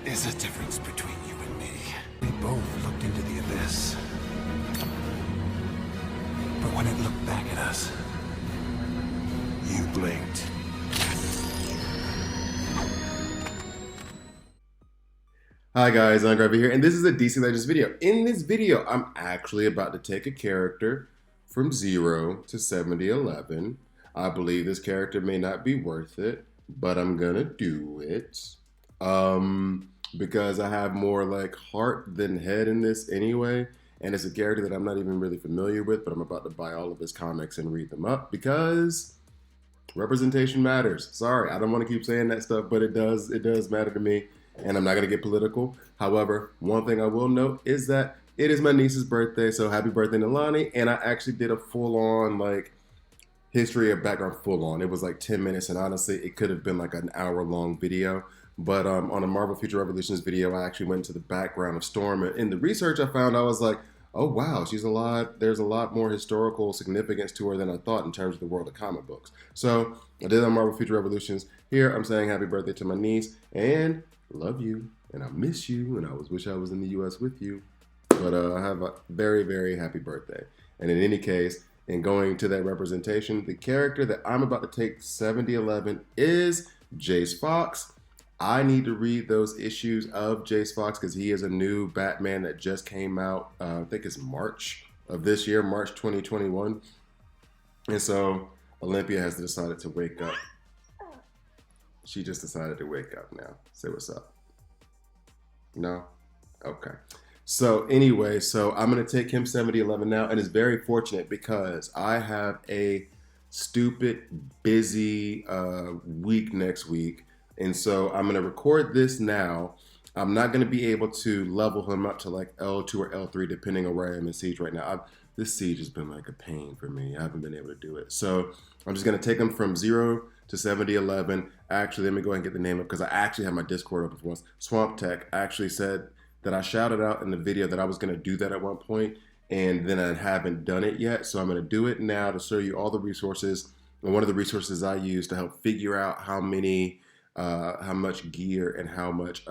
is a difference between you and me. We both looked into the abyss. But when it looked back at us, you blinked. Hi guys, Angreifer here, and this is a DC Legends video. In this video, I'm actually about to take a character from 0 to 7011. I believe this character may not be worth it, but I'm gonna do it. Because I have more like heart than head in this anyway, and it's a character that I'm not even really familiar with, but I'm about to buy all of his comics and read them up because representation matters. Sorry, I don't want to keep saying that stuff, but it does matter to me. And I'm not going to get political. However, one thing I will note is that it is my niece's birthday, so happy birthday, Nalani. And I actually did a full-on, like, history of background full-on. It was like 10 minutes, and honestly, it could have been like an hour-long video. But on a Marvel Future Revolutions video, I actually went into the background of Storm. And in the research I found, I was like, oh, wow, there's a lot more historical significance to her than I thought in terms of the world of comic books. So I did on Marvel Future Revolutions. Here, I'm saying happy birthday to my niece, and love you, and I miss you, and I wish I was in the U.S. with you. But I have a very, very happy birthday. And in any case, in going to that representation, the character that I'm about to take 7011 is Jace Fox. I need to read those issues of Jace Fox because he is a new Batman that just came out, I think it's March of this year, March 2021. And so Olympia has decided to wake up. She just decided to wake up now. Say what's up. No? Okay. So anyway, so I'm going to take him 7011 now, and it's very fortunate because I have a stupid busy week next week. And so I'm going to record this now. I'm not going to be able to level him up to like L2 or L3 depending on where I am in Siege right now. This Siege has been like a pain for me. I haven't been able to do it. So I'm just going to take him from 0 to 7011. Actually, let me go ahead and get the name up because I actually have my Discord open for once. Swamp Tech actually said that I shouted out in the video that I was going to do that at one point, and then I haven't done it yet. So I'm going to do it now to show you all the resources. And one of the resources I use to help figure out how much gear and how much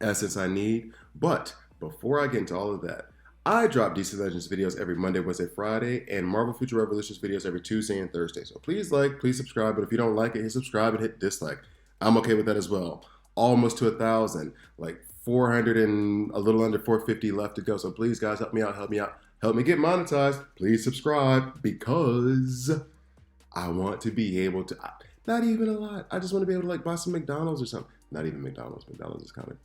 essence I need. But before I get into all of that, I drop DC Legends videos every Monday, Wednesday, Friday, and Marvel Future Revolutions videos every Tuesday and Thursday. So please like, please subscribe. But if you don't like it, hit subscribe and hit dislike. I'm okay with that as well. Almost to 1,000, like 400 and a little under 450 left to go. So please, guys, help me out, help me out. Help me get monetized. Please subscribe because I want to be able to, not even a lot. I just want to be able to like buy some McDonald's or something. Not even McDonald's. McDonald's is kind of,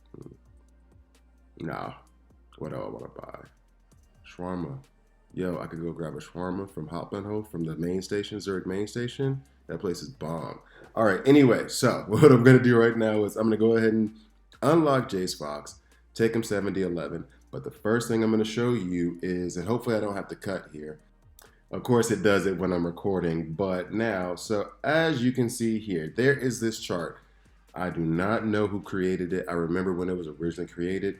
nah. What do I want to buy? Shawarma. Yo, I could go grab a shawarma from Hauptbahnhof from the main station, Zurich main station. That place is bomb. All right, anyway, so what I'm going to do right now is I'm going to go ahead and unlock Jace Fox, take him 7011. But the first thing I'm going to show you is, and hopefully I don't have to cut here. Of course, it does it when I'm recording, but now, so as you can see here, there is this chart. I do not know who created it. I remember when it was originally created.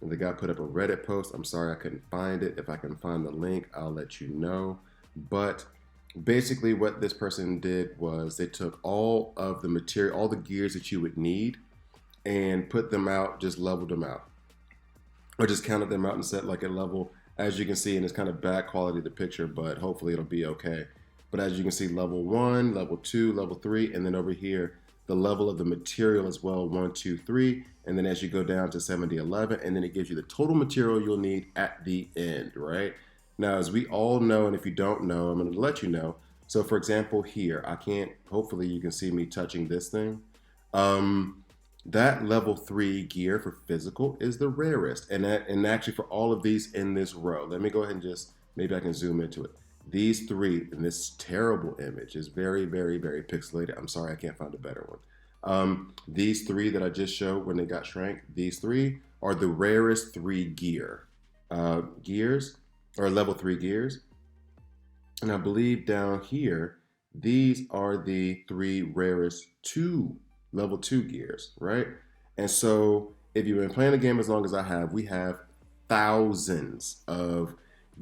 The guy put up a Reddit post. I'm sorry I couldn't find it. If I can find the link, I'll let you know. But basically what this person did was they took all of the material, all the gears that you would need and put them out, just leveled them out. Or just counted them out and set like a level, as you can see, and it's kind of bad quality of the picture, but hopefully it'll be okay. But as you can see, level 1, level 2, level 3, and then over here, the level of the material as well, 1, 2, 3, and then as you go down to 7011, and then it gives you the total material you'll need at the end, right? Now, as we all know, and if you don't know, I'm going to let you know. So, for example, here, hopefully you can see me touching this thing. That level 3 gear for physical is the rarest, and actually for all of these in this row. Let me go ahead and just, maybe I can zoom into it. These 3 in this terrible image is very, very, very pixelated. I'm sorry, I can't find a better one. These 3 that I just showed when they got shrank, these 3 are the rarest 3 gears, or level 3 gears. And I believe down here, these are the 3 rarest level 2 gears, right? And so if you've been playing the game as long as I have, we have thousands of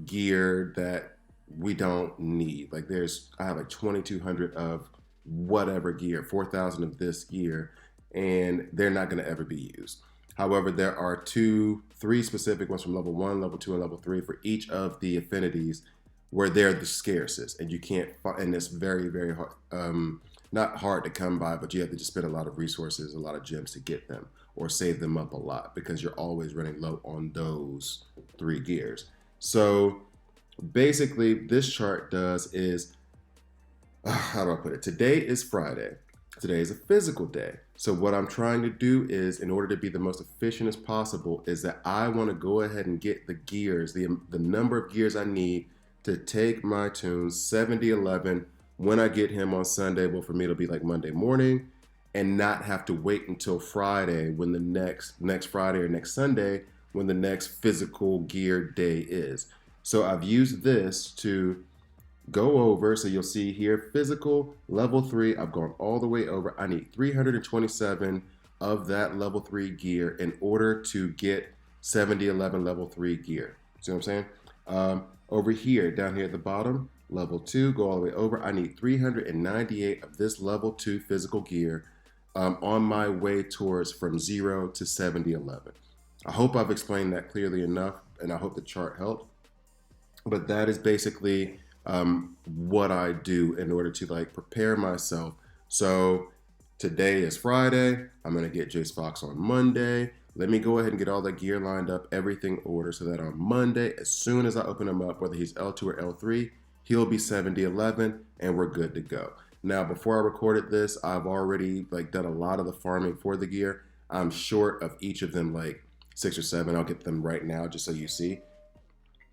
gear that we don't need. Like I have like 2,200 of whatever gear, 4,000 of this gear, and they're not going to ever be used. However, there are three specific ones from level 1, level 2, and level 3 for each of the affinities where they're the scarcest, and you can't find, and it's very, very hard, not hard to come by, but you have to just spend a lot of resources, a lot of gems to get them, or save them up a lot, because you're always running low on those 3 gears. So basically, this chart does is, how do I put it? Today is Friday. Today is a physical day. So what I'm trying to do is, in order to be the most efficient as possible, is that I want to go ahead and get the gears, the number of gears I need to take my toon 7011 when I get him on Sunday. Well, for me, it'll be like Monday morning, and not have to wait until Friday, when the next Friday or next Sunday, when the next physical gear day is. So I've used this to go over. So you'll see here, physical level 3. I've gone all the way over. I need 327 of that level 3 gear in order to get 7011 level 3 gear. See what I'm saying? Over here, down here at the bottom, level 2, go all the way over. I need 398 of this level 2 physical gear on my way towards from 0 to 7011. I hope I've explained that clearly enough, and I hope the chart helped. But that is basically what I do in order to like prepare myself. So today is Friday. I'm gonna get Jace Fox on Monday. Let me go ahead and get all the gear lined up, everything ordered, so that on Monday, as soon as I open him up, whether he's L2 or L3, he'll be 7011, and we're good to go. Now, before I recorded this, I've already like done a lot of the farming for the gear. I'm short of each of them like 6 or 7. I'll get them right now just so you see.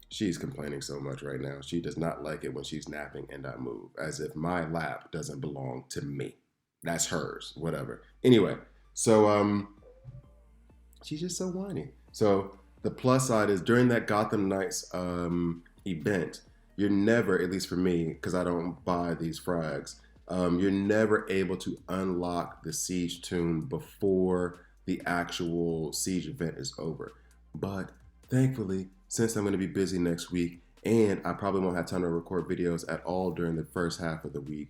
She's complaining so much right now. She does not like it when she's napping and I move, as if my lap doesn't belong to me. That's hers, whatever. Anyway, so she's just so whiny. So the plus side is, during that Gotham Knights event, you're never, at least for me, because I don't buy these frags, you're never able to unlock the siege toon before the actual siege event is over. But thankfully, since I'm going to be busy next week, and I probably won't have time to record videos at all during the first half of the week,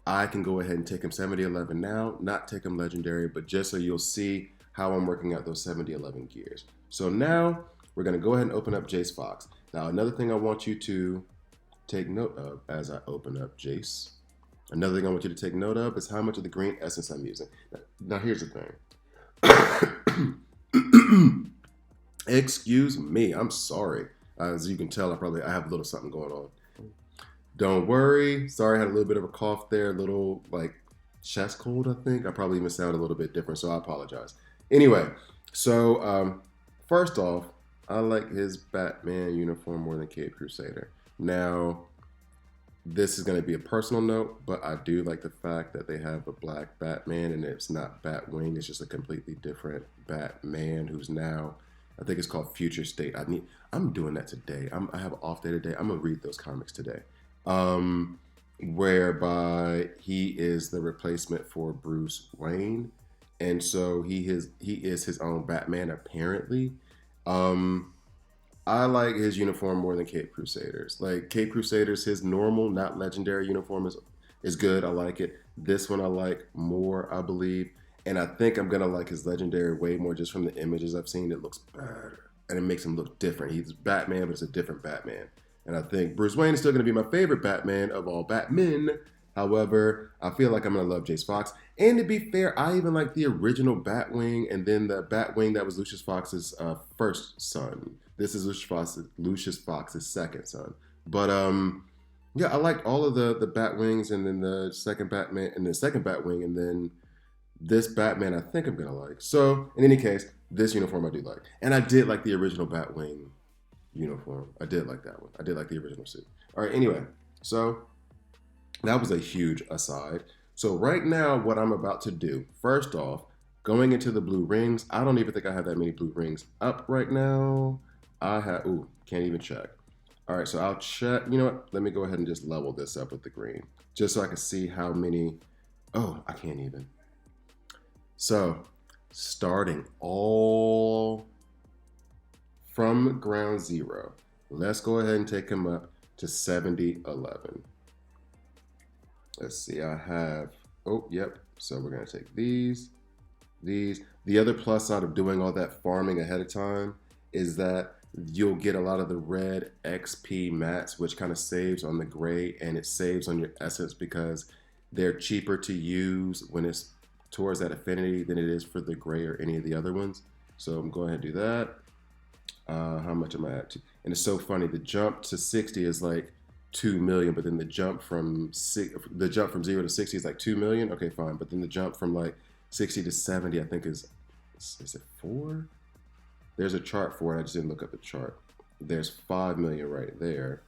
I can go ahead and take him 7011 now, not take him legendary, but just so you'll see how I'm working out those 7011 gears. So now we're going to go ahead and open up Jace Fox. Now, another thing I want you to take note of as I open up Jace, another thing I want you to take note of is how much of the green essence I'm using. Now here's the thing. Excuse me, I'm sorry. As you can tell, I have a little something going on. Don't worry. Sorry, I had a little bit of a cough there, a little like chest cold, I think. I probably even sound a little bit different, so I apologize. Anyway, so first off, I like his Batman uniform more than Cape Crusader. Now, this is going to be a personal note, but I do like the fact that they have a black Batman, and it's not Batwing. It's just a completely different Batman who's now, I think it's called Future State. I'm doing that today. I have an off day today. I'm gonna read those comics today, whereby he is the replacement for Bruce Wayne, and so he is his own Batman apparently. I like his uniform more than Cape Crusaders. Like Cape Crusaders, his normal, not legendary uniform is good. I like it. This one I like more, I believe. And I think I'm going to like his legendary way more just from the images I've seen. It looks better. And it makes him look different. He's Batman, but it's a different Batman. And I think Bruce Wayne is still going to be my favorite Batman of all Batmen. However, I feel like I'm going to love Jace Fox. And to be fair, I even like the original Batwing, and then the Batwing that was Lucius Fox's first son. This is Lucius Fox's second son. But yeah, I liked all of the Batwings, and then the second Batman, and the second Batwing, and then this Batman I think I'm gonna like. So in any case, this uniform I do like. And I did like the original Batwing uniform. I did like that one. I did like the original suit. All right, anyway, so that was a huge aside. So right now, what I'm about to do, first off, going into the blue rings, I don't even think I have that many blue rings up right now. I have, ooh, can't even check. All right, so I'll check. You know what? Let me go ahead and just level this up with the green, just so I can see how many. Oh, I can't even. So, starting all from ground zero, let's go ahead and take him up to 7011. Let's see, I have, oh, yep. So we're gonna take these, The other plus side of doing all that farming ahead of time is that you'll get a lot of the red XP mats, which kind of saves on the gray and it saves on your essence because they're cheaper to use when it's towards that affinity than it is for the gray or any of the other ones. So I'm going to do that. How much am I at? And it's so funny. The jump to 60 is like 2 million, but then the jump from 0 to 60 is like 2 million. Okay, fine. But then the jump from like 60 to 70, I think is it 4? There's a chart for it. I just didn't look up the chart. There's 5 million right there.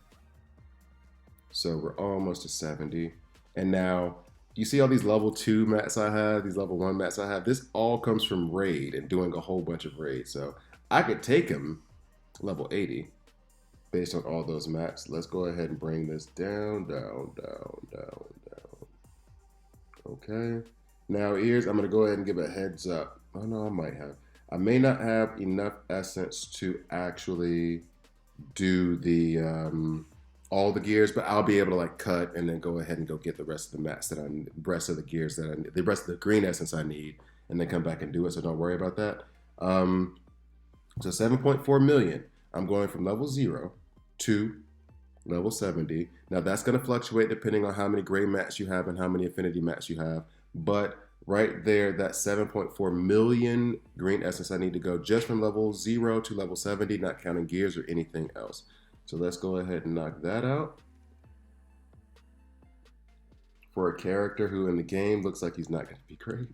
So we're almost to 70. And now you see all these level 2 mats I have, these level 1 mats I have. This all comes from raid and doing a whole bunch of raids. So I could take them level 80 based on all those mats. Let's go ahead and bring this down. Okay. Now here's, I'm going to go ahead and give a heads up. Oh no, I may not have enough essence to actually do the all the gears, but I'll be able to like cut and then go ahead and go get the rest of the mats that rest of the gears that I need, the rest of the green essence I need, and then come back and do it. So don't worry about that. So 7.4 million. I'm going from level 0 to level 70. Now that's going to fluctuate depending on how many gray mats you have and how many affinity mats you have. But right there, that 7.4 million green essence I need to go just from level 0 to level 70, not counting gears or anything else. So let's go ahead and knock that out. For a character who in the game looks like he's not going to be great.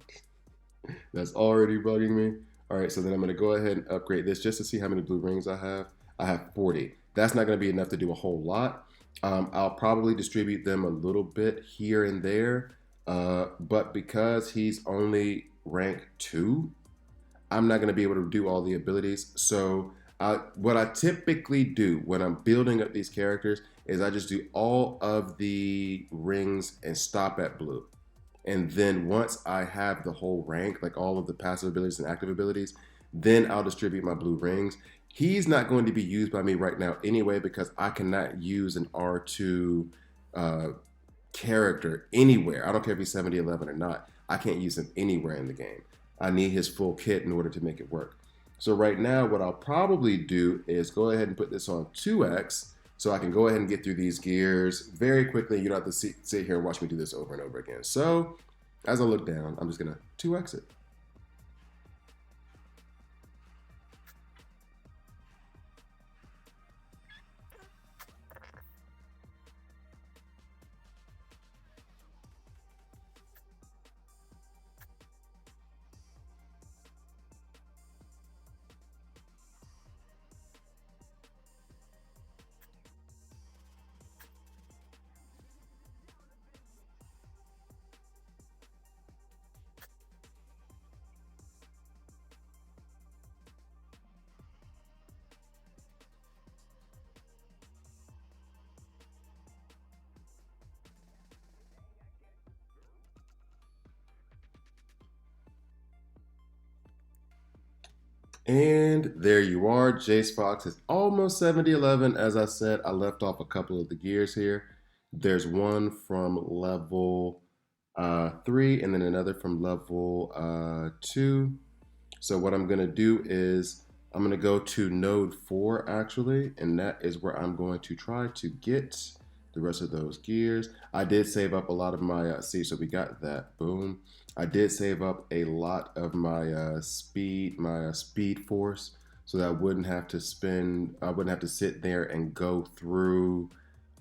That's already bugging me. All right, so then I'm going to go ahead and upgrade this just to see how many blue rings I have. I have 40. That's not going to be enough to do a whole lot. I'll probably distribute them a little bit here and there. But because he's only rank 2, I'm not going to be able to do all the abilities. So what I typically do when I'm building up these characters is I just do all of the rings and stop at blue. And then once I have the whole rank, like all of the passive abilities and active abilities, then I'll distribute my blue rings. He's not going to be used by me right now anyway because I cannot use an R2 character anywhere. I don't care if he's 7011 or not. I can't use him anywhere in the game. I need his full kit in order to make it work. So right now, what I'll probably do is go ahead and put this on 2x so I can go ahead and get through these gears very quickly. You don't have to sit here and watch me do this over and over again. So as I look down, I'm just going to 2x it. And there you are. Jace Fox is almost 7011. As I said, I left off a couple of the gears here. There's one from level 3 and then another from level 2. So what I'm going to do is I'm going to go to node 4 actually, and that is where I'm going to try to get the rest of those gears. I did save up a lot of my, so we got that, boom. I did save up a lot of my speed force, so that I wouldn't have to sit there and go through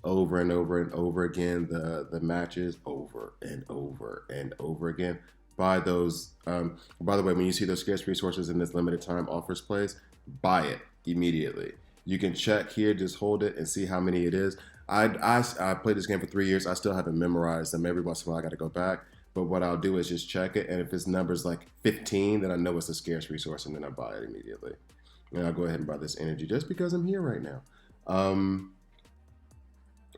over and over and over again the matches over and over and over again. Buy those. By the way, when you see those scarce resources in this limited time offers place, buy it immediately. You can check here, just hold it and see how many it is. I played this game for 3 years. I still haven't memorized them. Every once in a while, I got to go back. But what I'll do is just check it, and if its number's like 15, then I know it's a scarce resource, and then I buy it immediately. And I'll go ahead and buy this energy just because I'm here right now.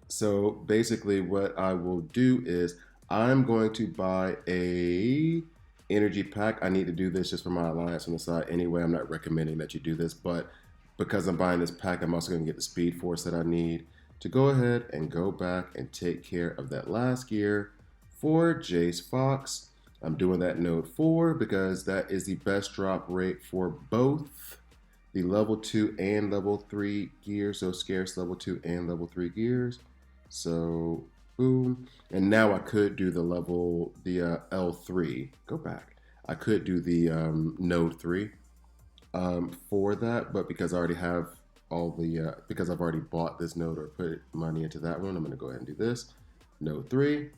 So basically, what I will do is I'm going to buy a energy pack. I need to do this just for my alliance on the side anyway. I'm not recommending that you do this, but because I'm buying this pack, I'm also going to get the speed force that I need to go ahead and go back and take care of that last gear for Jace Fox. I'm doing that node 4 because that is the best drop rate for both the level 2 and level 3 gears, so scarce level 2 and level 3 gears. So boom. And now I could do the L3. Go back. I could do the node 3 for that, but because I already have all the, because I've already bought this node or put money into that one, I'm going to go ahead and do this. Node 3,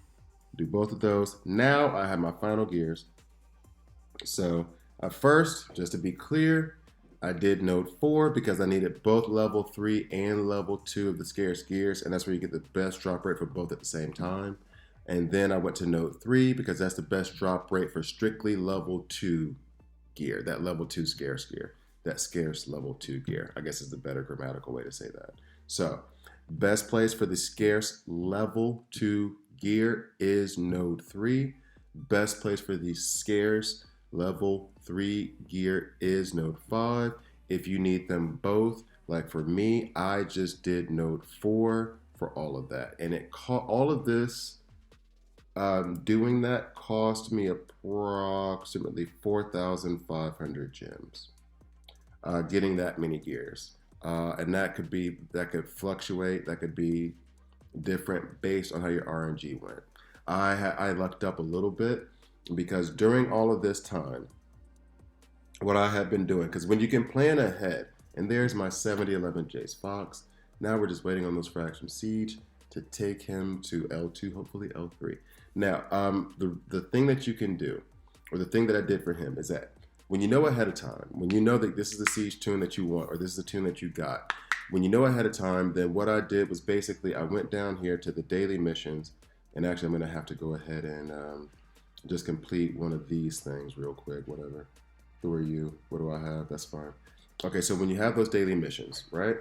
do both of those. Now I have my final gears. So first, just to be clear, I did node 4 because I needed both level 3 and level 2 of the scarce gears, and that's where you get the best drop rate for both at the same time. And then I went to node 3 because that's the best drop rate for strictly level 2 gear, that level 2 scarce gear, that scarce level 2 gear, I guess is the better grammatical way to say that. So best place for the scarce level 2 gear is node 3. Best place for the scarce level 3 gear is node 5. If you need them both, like for me, I just did node 4 for all of that. And all of this, doing that cost me approximately 4,500 gems. Getting that many gears. And that could fluctuate, that could be different based on how your RNG went. I lucked up a little bit because during all of this time, what I have been doing, because when you can plan ahead, and there's my 7011 Jace Fox. Now we're just waiting on those Fraction Siege to take him to L2, hopefully L3. Now, the thing that you can do, or the thing that I did for him, is that when you know ahead of time, when you know that this is the Siege toon that you want, or this is the toon that you got, when you know ahead of time, then what I did was basically I went down here to the daily missions, and actually I'm going to have to go ahead and just complete one of these things real quick, whatever. Who are you? What do I have? That's fine. Okay, so when you have those daily missions, right?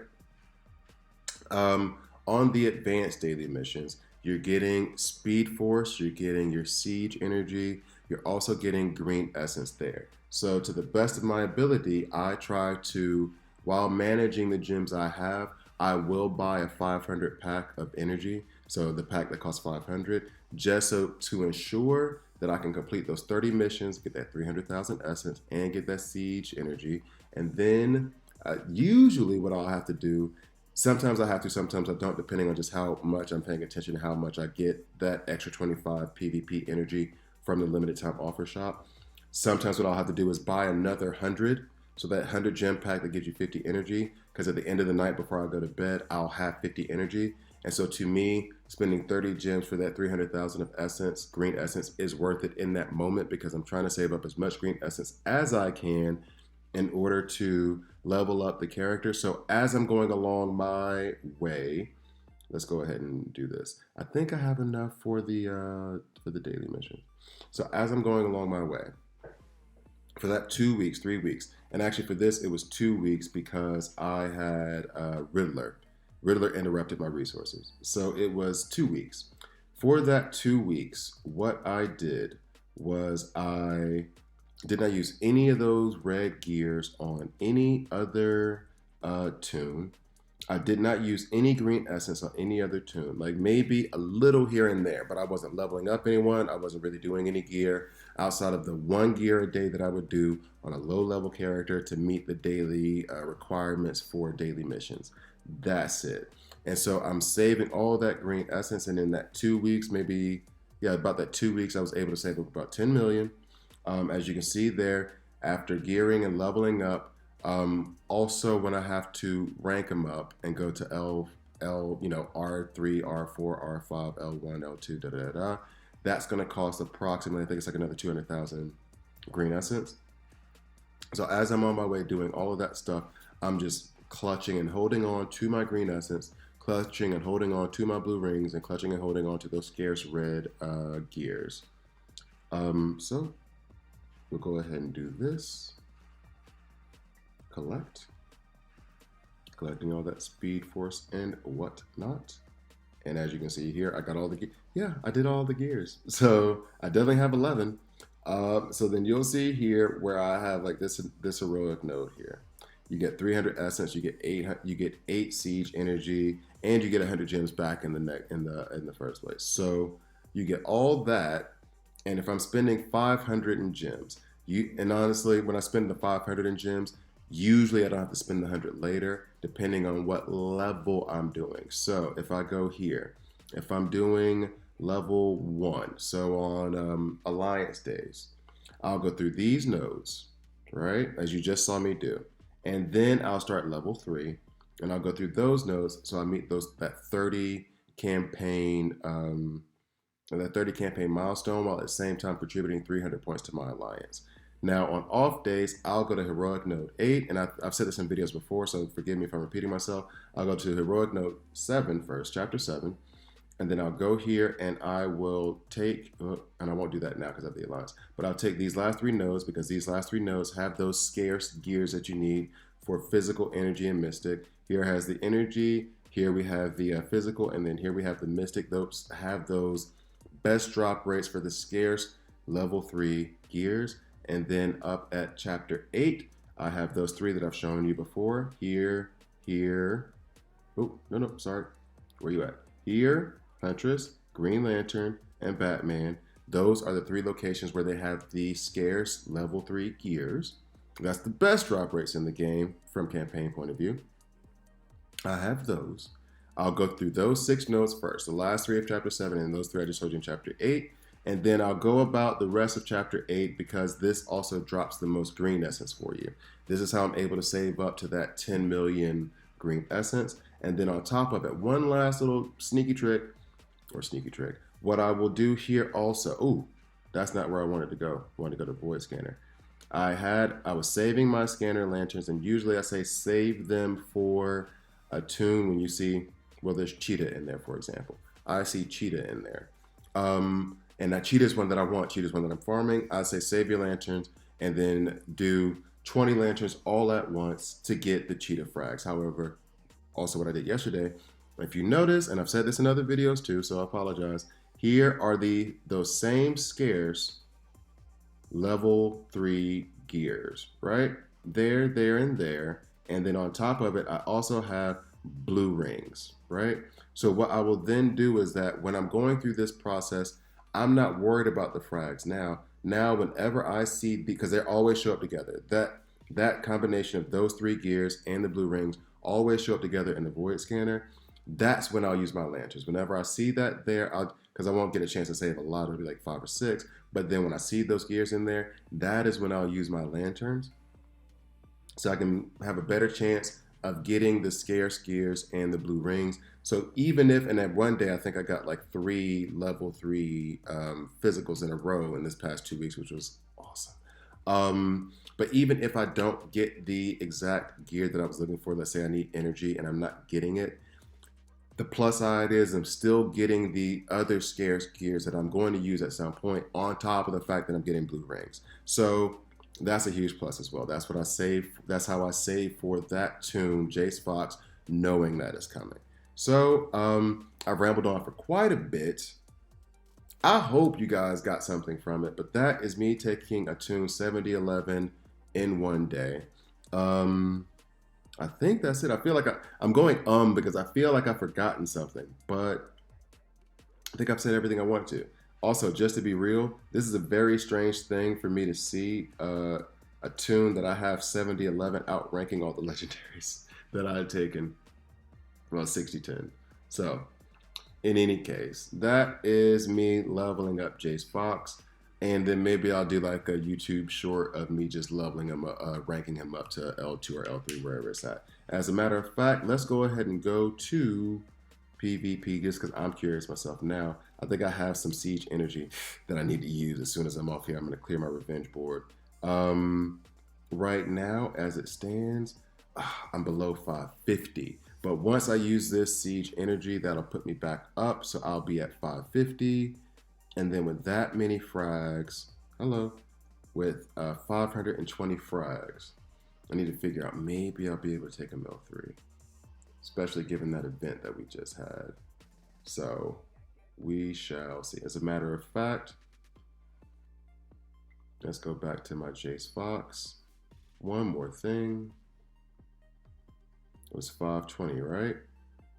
On the advanced daily missions, you're getting Speed Force, you're getting your Siege Energy, you're also getting Green Essence there. So to the best of my ability, I try to, while managing the gems I have, I will buy a 500 pack of energy. So the pack that costs 500, just so to ensure that I can complete those 30 missions, get that 300,000 essence, and get that siege energy. And then usually what I'll have to do, sometimes I have to, sometimes I don't, depending on just how much I'm paying attention to how much I get that extra 25 PvP energy from the limited time offer shop. Sometimes what I'll have to do is buy another 100. So that 100 gem pack that gives you 50 energy, because at the end of the night before I go to bed, I'll have 50 energy. And so to me, spending 30 gems for that 300,000 of essence, green essence, is worth it in that moment because I'm trying to save up as much green essence as I can in order to level up the character. So as I'm going along my way, let's go ahead and do this. I think I have enough for the daily mission. So as I'm going along my way, for that 2 weeks, 3 weeks, and actually for this, it was 2 weeks because I had Riddler. Riddler interrupted my resources. So it was 2 weeks. For that 2 weeks, what I did was I did not use any of those red gears on any other toon. I did not use any green essence on any other toon. Like maybe a little here and there, but I wasn't leveling up anyone. I wasn't really doing any gear outside of the 1 gear a day that I would do on a low level character to meet the daily requirements for daily missions. That's it. And so I'm saving all that green essence, and in that 2 weeks, maybe, yeah, about that 2 weeks, I was able to save about 10 million. As you can see there, after gearing and leveling up, also when I have to rank them up and go to R3, R4, R5, L1, L2, da da da, that's going to cost approximately, I think it's like another 200,000 green essence. So as I'm on my way doing all of that stuff, I'm just clutching and holding on to my green essence, clutching and holding on to my blue rings, and clutching and holding on to those scarce red gears. So we'll go ahead and do this. Collecting all that speed force and whatnot. And as you can see here, I got all the I did all the gears. So I definitely have 11. So then you'll see here where I have like this heroic node here. You get 300 essence, you get 8 siege energy, and you get 100 gems back in the first place. So you get all that, And if I'm spending 500 in gems, and honestly, when I spend the 500 in gems, usually I don't have to spend the 100 later, depending on what level I'm doing. So if I go here, if I'm doing level 1, so on Alliance days, I'll go through these nodes, right, as you just saw me do. And then I'll start level 3, and I'll go through those nodes, so I meet that 30 campaign that 30 campaign milestone, while at the same time contributing 300 points to my alliance. Now, on off days, I'll go to Heroic Node 8, and I've said this in videos before, so forgive me if I'm repeating myself. I'll go to Heroic Node 7 first, Chapter 7, and then I'll go here and I will take, and I won't do that now because I have the alliance, but I'll take these last 3 nodes because these last 3 nodes have those scarce gears that you need for physical, energy, and mystic. Here has the energy, here we have the physical, and then here we have the mystic. Those have those best drop rates for the scarce level 3 gears. And then up at chapter 8, I have those 3 that I've shown you before. Here. Oh, no, sorry. Where you at? Here, Huntress, Green Lantern, and Batman. Those are the 3 locations where they have the scarce level 3 gears. That's the best drop rates in the game from campaign point of view. I have those. I'll go through those 6 nodes first, the last 3 of chapter 7 and those 3 I just told you in chapter 8. And then I'll go about the rest of chapter 8 because this also drops the most green essence for you. This is how I'm able to save up to that 10 million green essence. And then on top of it, one last little sneaky trick. What I will do here also, ooh, that's not where I wanted to go. I wanted to go to Void Scanner. I was saving my scanner lanterns, and usually I say save them for a toon when you see, well, there's Cheetah in there, for example. I see Cheetah in there. And that Cheetah is one that I want. Cheetah is one that I'm farming. I say save your lanterns and then do 20 lanterns all at once to get the Cheetah frags. However, also what I did yesterday, if you notice, and I've said this in other videos too, so I apologize. Here are those same scarce level 3 gears, right? There, and there. And then on top of it, I also have blue rings, right? So what I will then do is that when I'm going through this process, I'm not worried about the frags now. Now, whenever I see, because they always show up together, that combination of those 3 gears and the blue rings always show up together in the Void Scanner. That's when I'll use my lanterns. Whenever I see that there, because I won't get a chance to save a lot, it'll be like 5 or 6. But then when I see those gears in there, that is when I'll use my lanterns. So I can have a better chance of getting the scarce gears and the blue rings. So even if, and then one day I think I got like 3 level 3 physicals in a row in this past 2 weeks, which was awesome. But even if I don't get the exact gear that I was looking for, let's say I need energy and I'm not getting it, the plus side is I'm still getting the other scarce gears that I'm going to use at some point on top of the fact that I'm getting blue rings. So that's a huge plus as well. That's what I save. That's how I save for that toon, Jace Fox, knowing that is coming. So I've rambled on for quite a bit. I hope you guys got something from it, but that is me taking a toon 7011 in one day. I think that's it. I feel like I'm going because I feel like I've forgotten something, but I think I've said everything I want to. Also, just to be real, this is a very strange thing for me to see a toon that I have 7011 outranking all the legendaries that I had taken, well, 6010. So, in any case, that is me leveling up Jace Fox. And then maybe I'll do like a YouTube short of me just leveling him up, ranking him up to L2 or L3, wherever it's at. As a matter of fact, let's go ahead and go to PvP just because I'm curious myself now. I think I have some siege energy that I need to use as soon as I'm off here. I'm going to clear my revenge board. Right now, as it stands, I'm below 550. But once I use this siege energy, that'll put me back up. So I'll be at 550. And then with that many frags, with 520 frags, I need to figure out maybe I'll be able to take a mill 3, especially given that event that we just had. So we shall see. As a matter of fact, let's go back to my Jace Fox. One more thing. It was 520, right?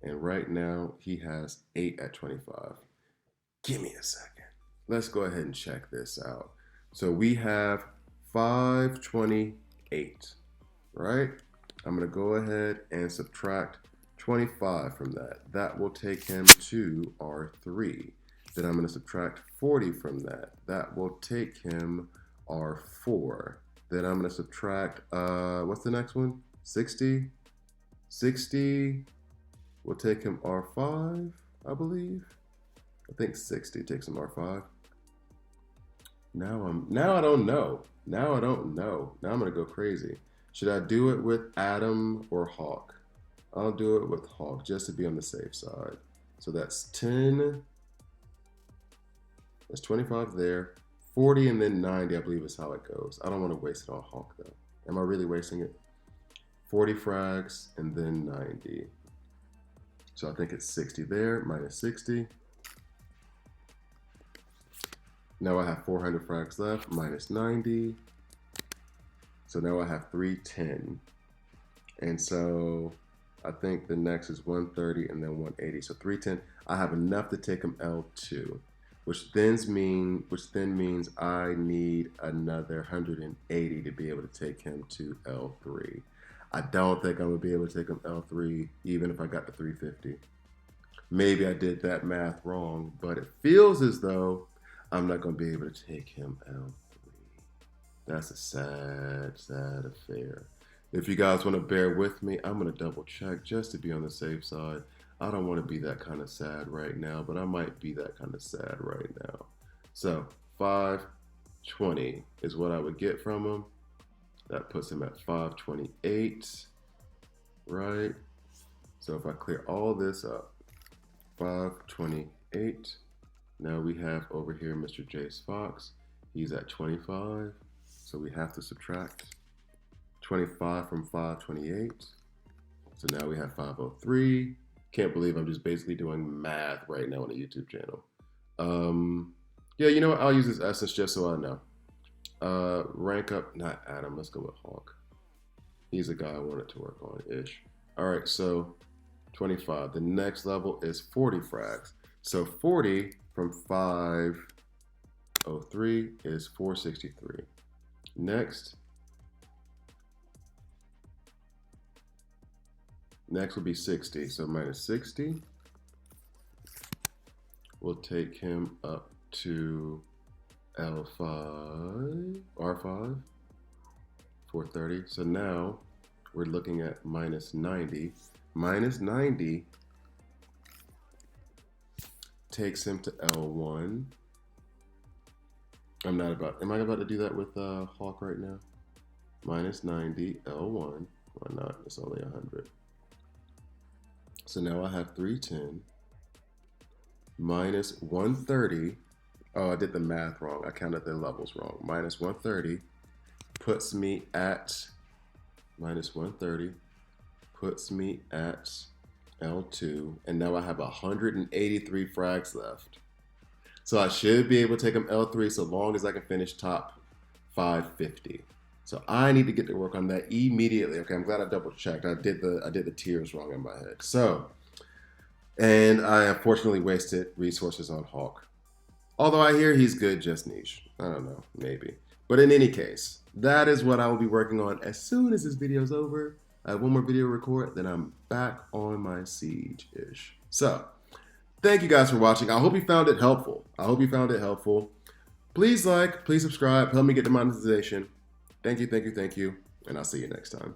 And right now he has 8 at 25. Give me a second. let's go ahead and check this out. So we have 528, right? I'm going to go ahead and subtract 25 from that. That will take him to R3. Then I'm going to subtract 40 from that. That will take him R4. Then I'm going to subtract, what's the next one? 60. 60 will take him R5, I believe. I think 60 takes him R5. Now I don't know. Now I don't know. Now I'm going to go crazy. Should I do it with Atom or Hawk? I'll do it with Hawk just to be on the safe side. So that's 10. That's 25 there. 40 and then 90, I believe is how it goes. I don't want to waste it on Hawk though. Am I really wasting it? 40 frags and then 90. So I think it's 60 there, minus 60. Now I have 400 frags left, minus 90. So now I have 310. And so I think the next is 130 and then 180. So 310, I have enough to take him L2, which then means I need another 180 to be able to take him to L3. I don't think I'm gonna be able to take him L3, even if I got to 350. Maybe I did that math wrong, but it feels as though I'm not gonna be able to take him L3. That's a sad, sad affair. If you guys want to bear with me, I'm going to double check just to be on the safe side. I don't want to be that kind of sad right now, but I might be that kind of sad right now. So 520 is what I would get from him. That puts him at 528, right? So if I clear all this up, 528. Now we have over here Mr. Jace Fox. He's at 25. So we have to subtract 25 from 528. So now we have 503. Can't believe I'm just basically doing math right now on a YouTube channel. Yeah, you know what? I'll use this essence just so I know. Rank up, not Adam. Let's go with Hawk. He's a guy I wanted to work on-ish. All right, so 25. The next level is 40 frags. So 40 from 503 is 463. Next will be 60. So minus 60 will take him up to L5, R5, 430. So now we're looking at minus 90. Minus 90 takes him to L1. Am I about to do that with Hawk right now? Minus 90, L1. Why not? It's only 100. So now I have 310 minus 130. Oh, I did the math wrong. I counted the levels wrong. Minus 130 puts me at L2. And now I have 183 frags left. So I should be able to take him L3 so long as I can finish top 550. So I need to get to work on that immediately. Okay, I'm glad I double checked. I did the tiers wrong in my head. So, and I unfortunately wasted resources on Hawk. Although I hear he's good, just niche. I don't know, maybe. But in any case, that is what I will be working on as soon as this video is over. I have one more video to record, then I'm back on my siege-ish. So, thank you guys for watching. I hope you found it helpful. Please like, please subscribe, help me get the monetization. Thank you, and I'll see you next time.